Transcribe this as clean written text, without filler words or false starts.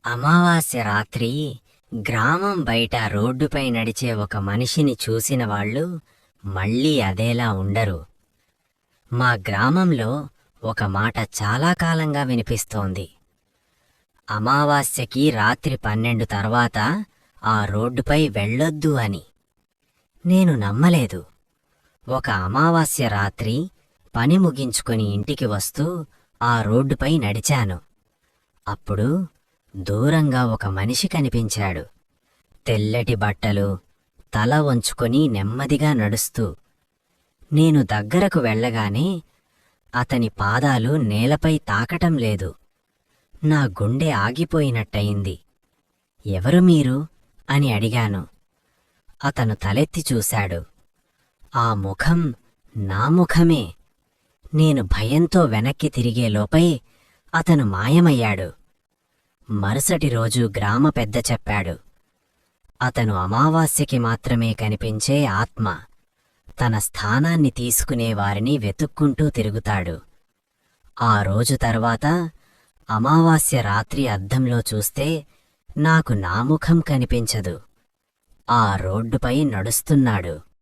అమావాస్య రాత్రి గ్రామం బయట రోడ్డుపై నడిచే ఒక మనిషిని చూసిన వాళ్ళు మళ్ళీ అదేలా ఉండరు. మా గ్రామంలో ఒక మాట చాలా కాలంగా వినిపిస్తోంది. అమావాస్యకి రాత్రి 12 తర్వాత ఆ రోడ్డుపై వెళ్ళొద్దు అని. నేను నమ్మలేదు. ఒక అమావాస్య రాత్రి పని ముగించుకొని ఇంటికి వస్తూ ఆ రోడ్డుపై నడిచాను. అప్పుడు దూరంగా ఒక మనిషి కనిపించాడు. తెల్లటి బట్టలు, తల వంచుకొని నెమ్మదిగా నడుస్తూ. నేను దగ్గరకు వెళ్ళగానే అతని పాదాలు నేలపై తాకటం లేదు. నా గుండె ఆగిపోయినట్టయింది. ఎవరు మీరు అని అడిగాను. అతను తలెత్తి చూశాడు. ఆ ముఖం నా ముఖమే. నేను భయంతో వెనక్కి తిరిగేలోపే అతను మాయమయ్యాడు. మరుసటి రోజు గ్రామ పెద్ద చెప్పాడు, అతను అమావాస్యకి మాత్రమే కనిపించే ఆత్మ. తన స్థానాన్ని తీసుకునేవారిని వెతుక్కుంటూ తిరుగుతాడు. ఆ రోజు తర్వాత అమావాస్య రాత్రి అద్దంలో చూస్తే నాకు నా ముఖం కనిపించదు. ఆ రోడ్డుపై నడుస్తున్నాడు.